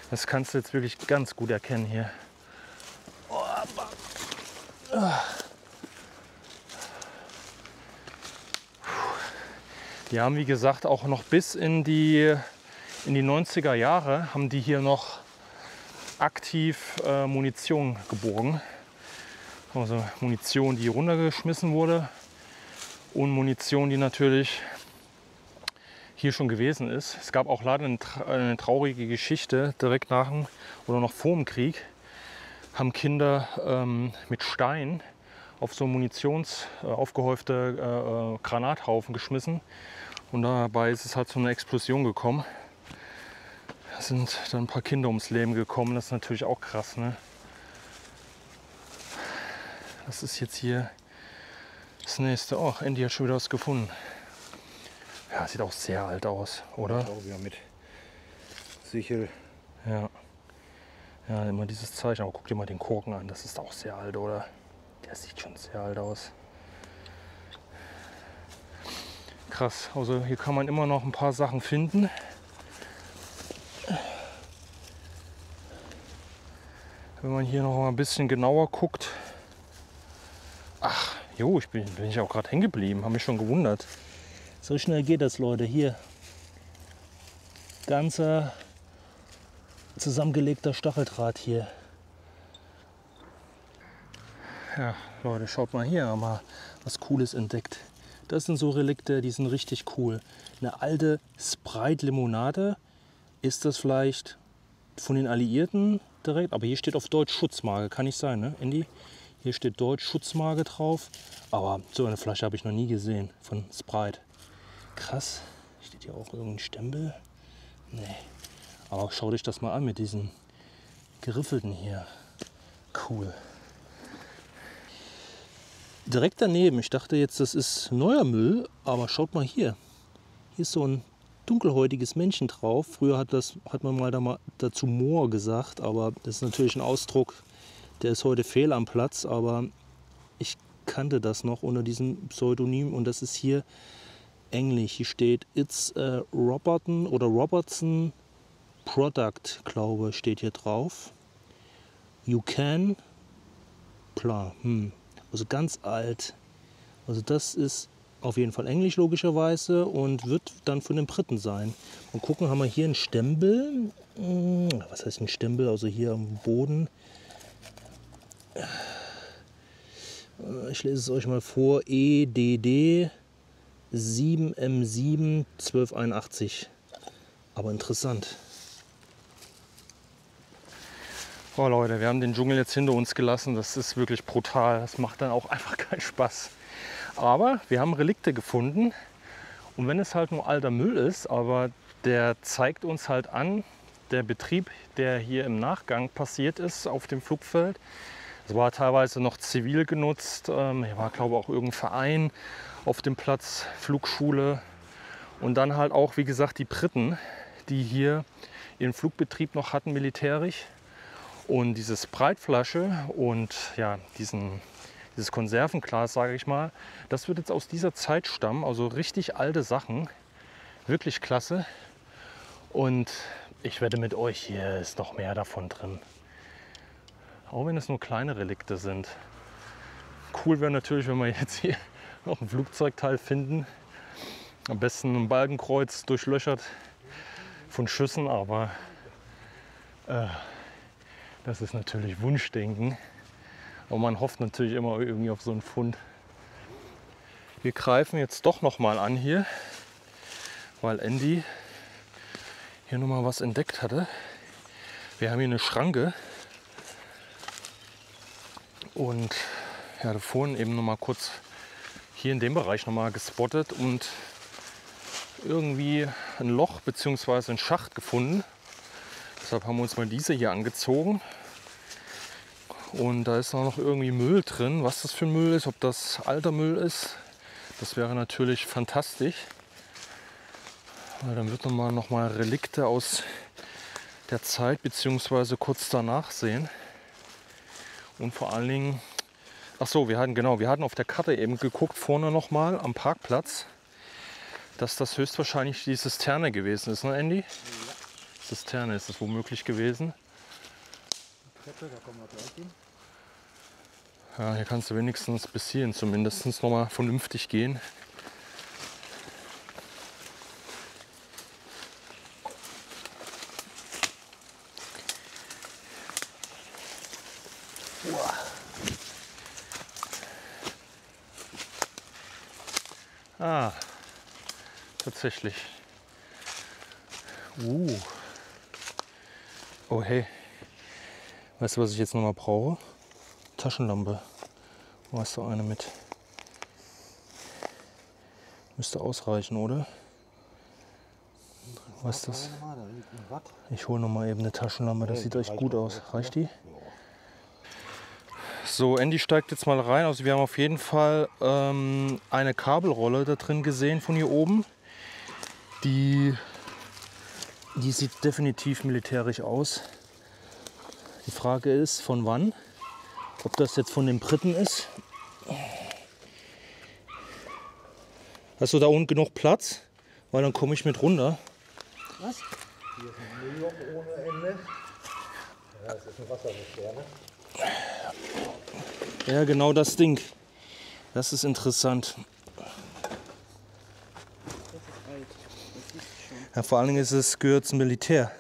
Das kannst du jetzt wirklich ganz gut erkennen hier. Die haben, wie gesagt, auch noch bis in die 90er Jahre haben die hier noch aktiv Munition geborgen. Also Munition, die runtergeschmissen wurde und Munition, die natürlich hier schon gewesen ist. Es gab auch leider eine traurige Geschichte. Direkt nach dem oder noch vor dem Krieg haben Kinder mit Stein auf so aufgehäufte Granathaufen geschmissen. Und dabei ist es halt zu einer Explosion gekommen. Da sind dann ein paar Kinder ums Leben gekommen. Das ist natürlich auch krass, ne? Das ist jetzt hier das nächste. Oh, Andy hat schon wieder was gefunden. Ja, sieht auch sehr alt aus, oder? Auch wieder mit Sichel. Ja. Ja, immer dieses Zeichen. Aber guck dir mal den Korken an. Das ist auch sehr alt, oder? Der sieht schon sehr alt aus. Krass. Also hier kann man immer noch ein paar Sachen finden. Wenn man hier noch mal ein bisschen genauer guckt. Ach, jo, bin ich auch gerade hängen geblieben. Habe mich schon gewundert. So schnell geht das, Leute. Hier. Ganzer zusammengelegter Stacheldraht hier. Ja, Leute, schaut mal hier, haben wir was Cooles entdeckt. Das sind so Relikte, die sind richtig cool. Eine alte Sprite-Limonade. Ist das vielleicht von den Alliierten direkt? Aber hier steht auf Deutsch Schutzmarke. Kann nicht sein, ne, Andy? Hier steht Deutsch Schutzmarke drauf. Aber so eine Flasche habe ich noch nie gesehen von Sprite. Krass. Steht hier auch irgendein Stempel? Nee. Aber schau dich das mal an mit diesen geriffelten hier. Cool. Direkt daneben, ich dachte jetzt, das ist neuer Müll, aber schaut mal hier. Hier ist so ein dunkelhäutiges Männchen drauf. Früher hat man mal dazu Moor gesagt, aber das ist natürlich ein Ausdruck, der ist heute fehl am Platz, aber ich kannte das noch unter diesem Pseudonym und das ist hier Englisch. Hier steht It's a Robertson Product, glaube ich, steht hier drauf. You can, klar, also ganz alt. Also das ist auf jeden Fall Englisch logischerweise und wird dann von den Briten sein. Mal gucken, haben wir hier einen Stempel. Was heißt ein Stempel? Also hier am Boden. Ich lese es euch mal vor. EDD 7M7 1281. Aber interessant. Oh Leute, wir haben den Dschungel jetzt hinter uns gelassen. Das ist wirklich brutal. Das macht dann auch einfach keinen Spaß. Aber wir haben Relikte gefunden. Und wenn es halt nur alter Müll ist, aber der zeigt uns halt an, der Betrieb, der hier im Nachgang passiert ist auf dem Flugfeld. Es war teilweise noch zivil genutzt. Hier war, glaube ich, auch irgendein Verein auf dem Platz, Flugschule. Und dann halt auch, wie gesagt, die Briten, die hier ihren Flugbetrieb noch hatten, militärisch. Und dieses Breitflasche und ja, dieses Konservenglas, sage ich mal, das wird jetzt aus dieser Zeit stammen. Also richtig alte Sachen. Wirklich klasse. Und ich wette mit euch, hier ist noch mehr davon drin. Auch wenn es nur kleine Relikte sind. Cool wäre natürlich, wenn wir jetzt hier noch ein Flugzeugteil finden. Am besten ein Balkenkreuz durchlöchert von Schüssen, aber das ist natürlich Wunschdenken. Aber man hofft natürlich immer irgendwie auf so einen Fund. Wir greifen jetzt doch noch mal an hier, weil Andy hier noch mal was entdeckt hatte. Wir haben hier eine Schranke. Und ja, da vorhin eben noch mal kurz hier in dem Bereich noch mal gespottet und irgendwie ein Loch bzw. einen Schacht gefunden. Deshalb haben wir uns mal diese hier angezogen. Und da ist auch noch irgendwie Müll drin. Was das für Müll ist, ob das alter Müll ist, das wäre natürlich fantastisch. Weil dann wird man noch mal Relikte aus der Zeit bzw. kurz danach sehen. Und vor allen Dingen, ach so, wir hatten auf der Karte eben geguckt, vorne noch mal am Parkplatz, dass das höchstwahrscheinlich die Zisterne gewesen ist, ne Andy? Ja. Zisterne ist es womöglich gewesen. Treppe, da kommen wir gleich hin. Ja, hier kannst du wenigstens bis hierhin zumindest noch mal vernünftig gehen. Ah, tatsächlich. Oh hey, weißt du, was ich jetzt noch mal brauche? Taschenlampe. Wo hast du eine mit? Müsste ausreichen, oder? Was ist das? Ich hole noch mal eben eine Taschenlampe, das sieht echt gut aus. Reicht die? So, Andy steigt jetzt mal rein. Also wir haben auf jeden Fall eine Kabelrolle da drin gesehen von hier oben. Die sieht definitiv militärisch aus. Die Frage ist, von wann? Ob das jetzt von den Briten ist. Hast du da unten genug Platz? Weil dann komme ich mit runter. Was? Hier ist ein Müllloch ohne Ende. Ja, das ist ein Wasserbecher, ne? Ja, genau das Ding. Das ist interessant. Das ist alt. Das ist schon. Ja, vor allen Dingen gehört zum Militär.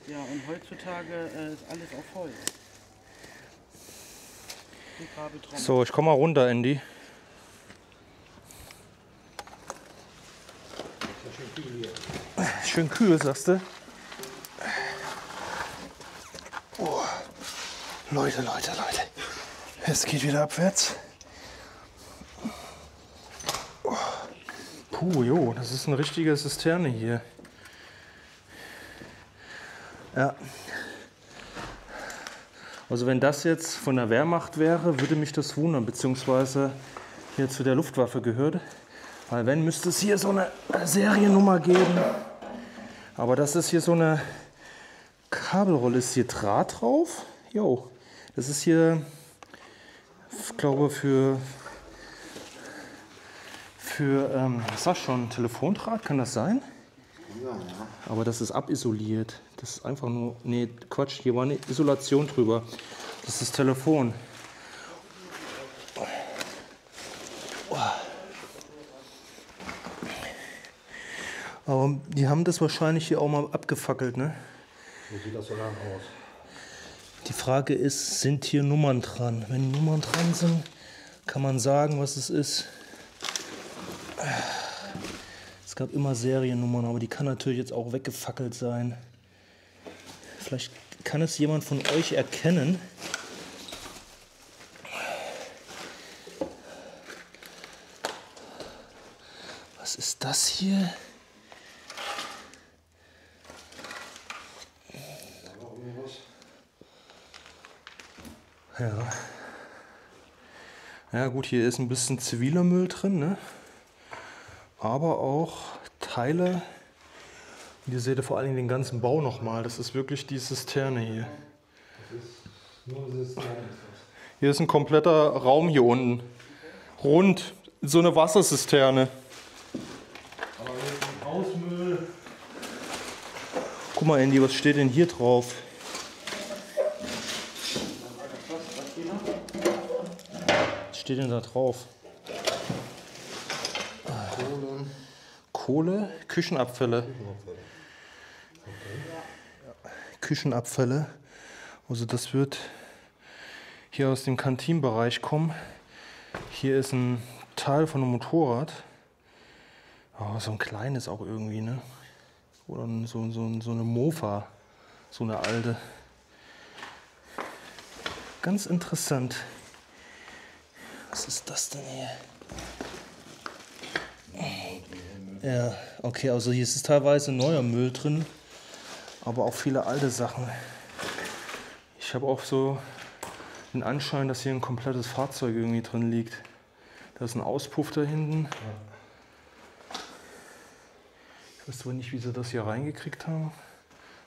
Ja, und heutzutage ist alles auf Holz. Die Kabeltrommel. So, ich komme mal runter, Andy. Schön kühl, sagst du? Oh. Leute. Es geht wieder abwärts. Oh. Puh, jo, das ist eine richtige Zisterne hier. Ja. Also wenn das jetzt von der Wehrmacht wäre, würde mich das wundern, beziehungsweise hier zu der Luftwaffe gehört. Weil wenn, müsste es hier so eine Seriennummer geben. Aber das ist hier so eine Kabelrolle. Ist hier Draht drauf? Jo, das ist hier, ich glaube, für sag schon, Telefondraht, kann das sein? Ja. Aber das ist abisoliert. Das ist einfach nur, nee, Quatsch, hier war eine Isolation drüber. Das ist das Telefon. Aber die haben das wahrscheinlich hier auch mal abgefackelt, ne? So sieht das so lang aus. Die Frage ist, sind hier Nummern dran? Wenn Nummern dran sind, kann man sagen, was es ist. Es gab immer Seriennummern, aber die kann natürlich jetzt auch weggefackelt sein. Vielleicht kann es jemand von euch erkennen. Was ist das hier? Ja gut, hier ist ein bisschen ziviler Müll drin, ne? Aber auch Teile. Und hier seht ihr vor allen Dingen den ganzen Bau nochmal. Das ist wirklich die Zisterne hier. Hier ist ein kompletter Raum hier unten. Rund. So eine Wasserzisterne. Aber mit dem Hausmüll. Guck mal, Andy, was steht denn hier drauf? Was steht denn da drauf? Kohle, Küchenabfälle. Küchenabfälle. Also das wird hier aus dem Kantinenbereich kommen. Hier ist ein Teil von einem Motorrad. Oh, so ein kleines auch irgendwie, ne? Oder so eine Mofa. So eine alte. Ganz interessant. Was ist das denn hier? Ja, okay, also hier ist teilweise neuer Müll drin, aber auch viele alte Sachen. Ich habe auch so den Anschein, dass hier ein komplettes Fahrzeug irgendwie drin liegt. Da ist ein Auspuff da hinten. Ich weiß zwar nicht, wie sie das hier reingekriegt haben.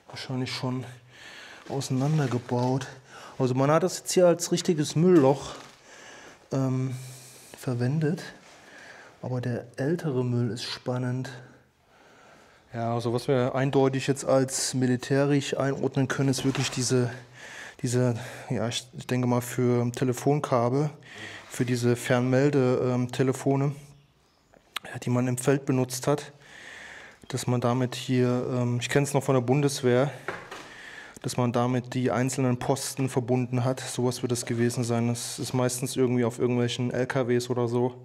Wahrscheinlich schon auseinandergebaut. Also man hat das jetzt hier als richtiges Müllloch verwendet. Aber der ältere Müll ist spannend. Ja, also was wir eindeutig jetzt als militärisch einordnen können, ist wirklich diese ja, ich denke mal für Telefonkabel, für diese Fernmeldetelefone, die man im Feld benutzt hat, dass man damit hier, ich kenne es noch von der Bundeswehr, dass man damit die einzelnen Posten verbunden hat. Sowas wird es gewesen sein. Das ist meistens irgendwie auf irgendwelchen LKWs oder so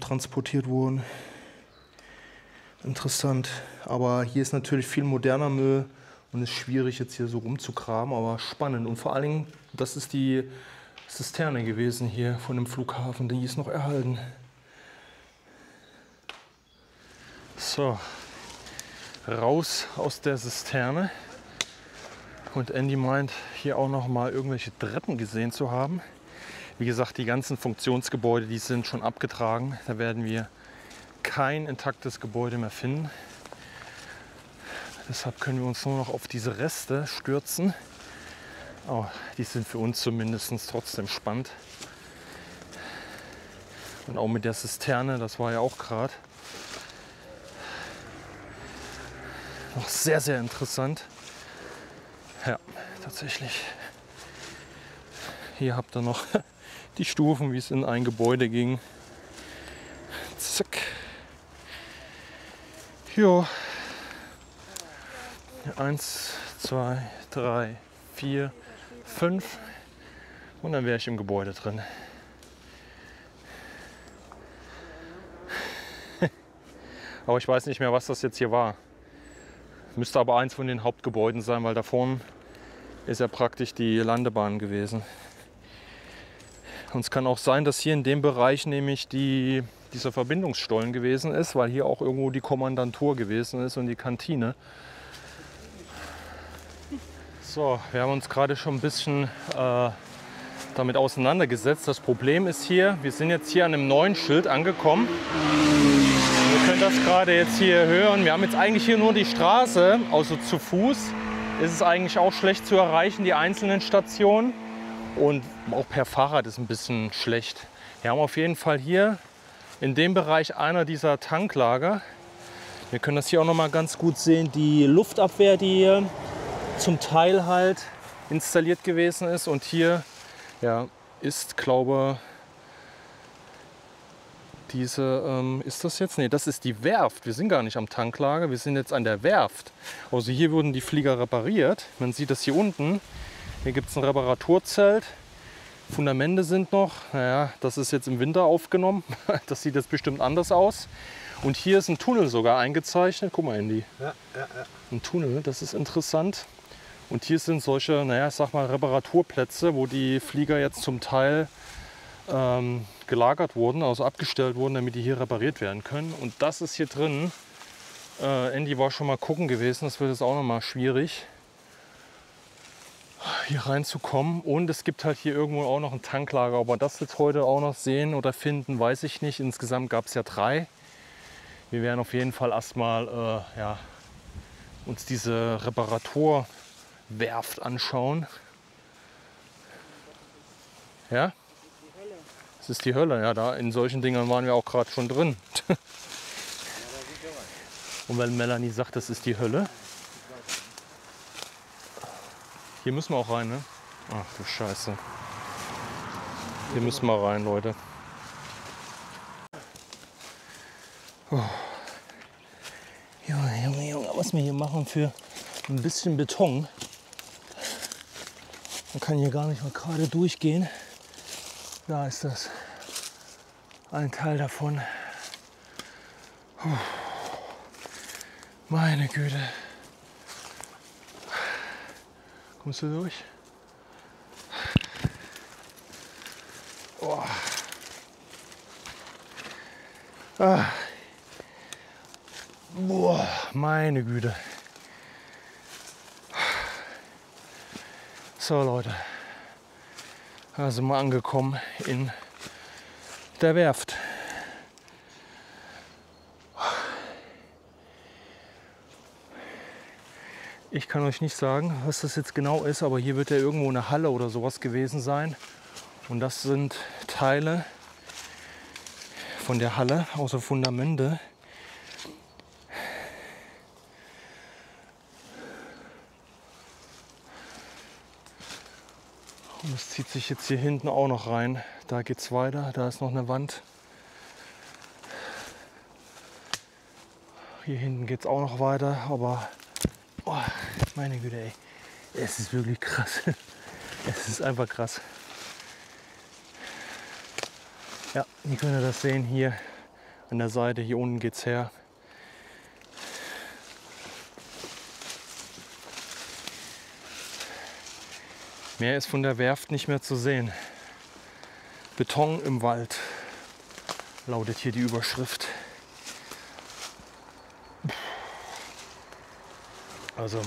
transportiert wurden. Interessant. Aber hier ist natürlich viel moderner Müll und es ist schwierig jetzt hier so rumzugraben, aber spannend. Und vor allen Dingen, das ist die Zisterne gewesen hier von dem Flughafen, die ist noch erhalten. So, raus aus der Zisterne. Und Andy meint, hier auch noch mal irgendwelche Treppen gesehen zu haben. Wie gesagt, die ganzen Funktionsgebäude, die sind schon abgetragen. Da werden wir kein intaktes Gebäude mehr finden. Deshalb können wir uns nur noch auf diese Reste stürzen. Oh, die sind für uns zumindest trotzdem spannend. Und auch mit der Zisterne, das war ja auch gerade noch sehr, sehr interessant. Ja, tatsächlich. Hier habt ihr noch die Stufen, wie es in ein Gebäude ging. Zack. Jo. 1, 2, 3, 4, 5. Und dann wäre ich im Gebäude drin. Aber ich weiß nicht mehr, was das jetzt hier war. Müsste aber eins von den Hauptgebäuden sein, weil da vorne ist ja praktisch die Landebahn gewesen. Und es kann auch sein, dass hier in dem Bereich nämlich dieser Verbindungsstollen gewesen ist, weil hier auch irgendwo die Kommandantur gewesen ist und die Kantine. So, wir haben uns gerade schon ein bisschen damit auseinandergesetzt. Das Problem ist hier, wir sind jetzt hier an einem neuen Schild angekommen. Wir können das gerade jetzt hier hören. Wir haben jetzt eigentlich hier nur die Straße, also zu Fuß ist es eigentlich auch schlecht zu erreichen, die einzelnen Stationen. Und auch per Fahrrad ist ein bisschen schlecht. Wir haben auf jeden Fall hier in dem Bereich einer dieser Tanklager. Wir können das hier auch noch mal ganz gut sehen, die Luftabwehr, die hier zum Teil halt installiert gewesen ist. Und hier ja, ist, glaube diese, ist das jetzt? Nee, das ist die Werft. Wir sind gar nicht am Tanklager, wir sind jetzt an der Werft. Also hier wurden die Flieger repariert. Man sieht das hier unten. Hier gibt es ein Reparaturzelt. Fundamente sind noch. Naja, das ist jetzt im Winter aufgenommen. Das sieht jetzt bestimmt anders aus. Und hier ist ein Tunnel sogar eingezeichnet. Guck mal, Andy. Ja. Ein Tunnel, das ist interessant. Und hier sind solche, naja, ich sag mal, Reparaturplätze, wo die Flieger jetzt zum Teil gelagert wurden, also abgestellt wurden, damit die hier repariert werden können. Und das ist hier drin. Andy war schon mal gucken gewesen, das wird jetzt auch noch mal schwierig. hier reinzukommen. Und es gibt halt hier irgendwo auch noch ein Tanklager. Ob wir das jetzt heute auch noch sehen oder finden, weiß ich nicht. Insgesamt gab es ja 3. Wir werden auf jeden Fall erstmal ja, uns diese Reparaturwerft anschauen. Ja? Das ist die Hölle. Ja, da in solchen Dingern waren wir auch gerade schon drin. Und weil Melanie sagt, das ist die Hölle. Hier müssen wir auch rein, ne? Ach du Scheiße. Hier müssen wir rein, Leute. Oh. Junge, Junge, Junge, was wir hier machen für ein bisschen Beton. Man kann hier gar nicht mal gerade durchgehen. Da ist das. Ein Teil davon. Meine Güte. Kommst du durch? Oh. Ah. Boah, meine Güte. So Leute, da sind wir angekommen in der Werft. Ich kann euch nicht sagen, was das jetzt genau ist, aber hier wird ja irgendwo eine Halle oder sowas gewesen sein. Und das sind Teile von der Halle, außer Fundamente. Und es zieht sich jetzt hier hinten auch noch rein. Da geht es weiter, da ist noch eine Wand. Hier hinten geht es auch noch weiter, aber oh, meine Güte, ey. Es ist wirklich krass. Es ist einfach krass. Ja, ihr könnt das sehen hier an der Seite. Hier unten geht es her. Mehr ist von der Werft nicht mehr zu sehen. Beton im Wald, lautet hier die Überschrift. Also,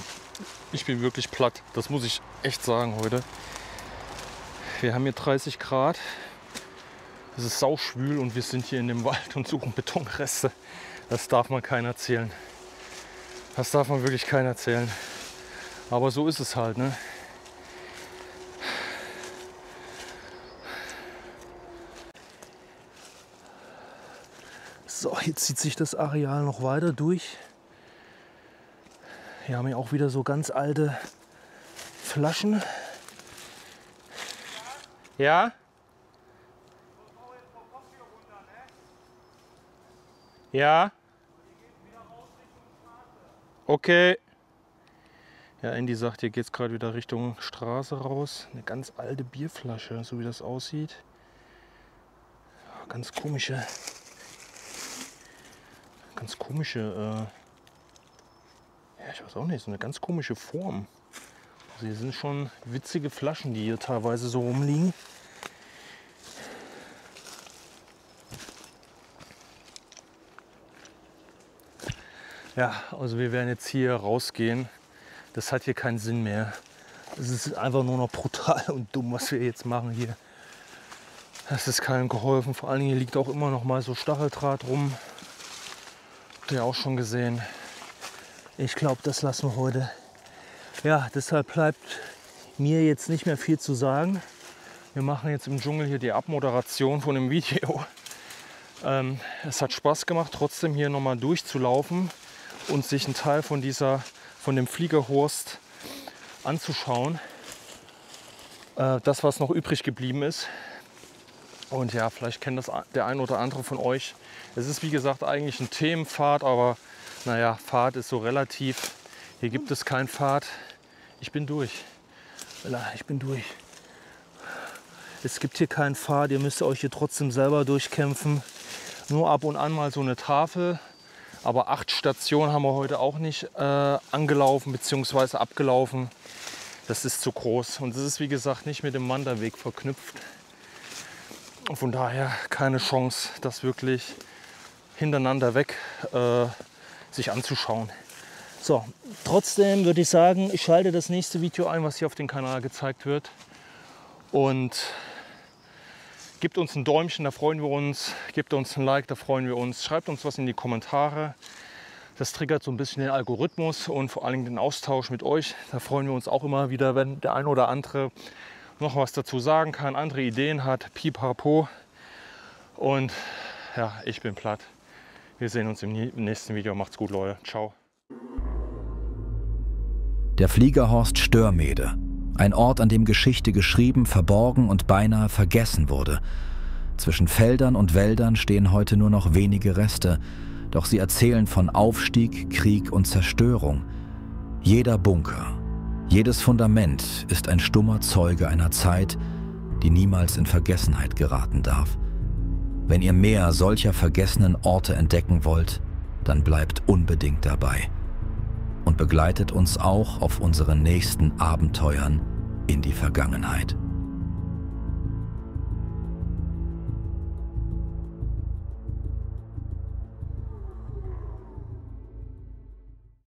ich bin wirklich platt. Das muss ich echt sagen heute. Wir haben hier 30 Grad. Es ist sauschwül und wir sind hier in dem Wald und suchen Betonreste. Das darf man keiner erzählen. Das darf man wirklich keiner erzählen. Aber so ist es halt, ne? So, jetzt zieht sich das Areal noch weiter durch. Hier haben wir auch wieder so ganz alte Flaschen. Ja? Ja? Okay. Ja, Andy sagt, hier geht es gerade wieder Richtung Straße raus. Eine ganz alte Bierflasche, so wie das aussieht. Ganz komische, ja, ich weiß auch nicht, so eine ganz komische Form. Also hier sind schon witzige Flaschen, die hier teilweise so rumliegen. Ja, also wir werden jetzt hier rausgehen. Das hat hier keinen Sinn mehr. Es ist einfach nur noch brutal und dumm, was wir jetzt machen hier. Das ist keinem geholfen. Vor allen Dingen hier liegt auch immer noch mal so Stacheldraht rum. Habt ihr auch schon gesehen. Ich glaube, das lassen wir heute. Ja, deshalb bleibt mir jetzt nicht mehr viel zu sagen. Wir machen jetzt im Dschungel hier die Abmoderation von dem Video. Es hat Spaß gemacht, trotzdem hier nochmal durchzulaufen und sich einen Teil von dem Fliegerhorst anzuschauen. Das, was noch übrig geblieben ist. Und ja, vielleicht kennt das der ein oder andere von euch. Es ist wie gesagt eigentlich ein Themenpfad, aber naja, Pfad ist so relativ. Hier gibt es keinen Pfad. Ich bin durch. Ich bin durch. Es gibt hier keinen Pfad, ihr müsst euch hier trotzdem selber durchkämpfen. Nur ab und an mal so eine Tafel. Aber 8 Stationen haben wir heute auch nicht angelaufen bzw. abgelaufen. Das ist zu groß. Und es ist wie gesagt nicht mit dem Wanderweg verknüpft. Von daher keine Chance, das wirklich hintereinander weg sich anzuschauen. So, trotzdem würde ich sagen, ich schalte das nächste Video ein, was hier auf dem Kanal gezeigt wird. Und gebt uns ein Däumchen, da freuen wir uns. Gebt uns ein Like, da freuen wir uns. Schreibt uns was in die Kommentare. Das triggert so ein bisschen den Algorithmus und vor allem den Austausch mit euch. Da freuen wir uns auch immer wieder, wenn der ein oder andere noch was dazu sagen kann, andere Ideen hat, pipapo. Und ja, ich bin platt. Wir sehen uns im nächsten Video. Macht's gut, Leute. Ciao. Der Fliegerhorst Störmede. Ein Ort, an dem Geschichte geschrieben, verborgen und beinahe vergessen wurde. Zwischen Feldern und Wäldern stehen heute nur noch wenige Reste, doch sie erzählen von Aufstieg, Krieg und Zerstörung. Jeder Bunker, jedes Fundament ist ein stummer Zeuge einer Zeit, die niemals in Vergessenheit geraten darf. Wenn ihr mehr solcher vergessenen Orte entdecken wollt, dann bleibt unbedingt dabei und begleitet uns auch auf unseren nächsten Abenteuern in die Vergangenheit.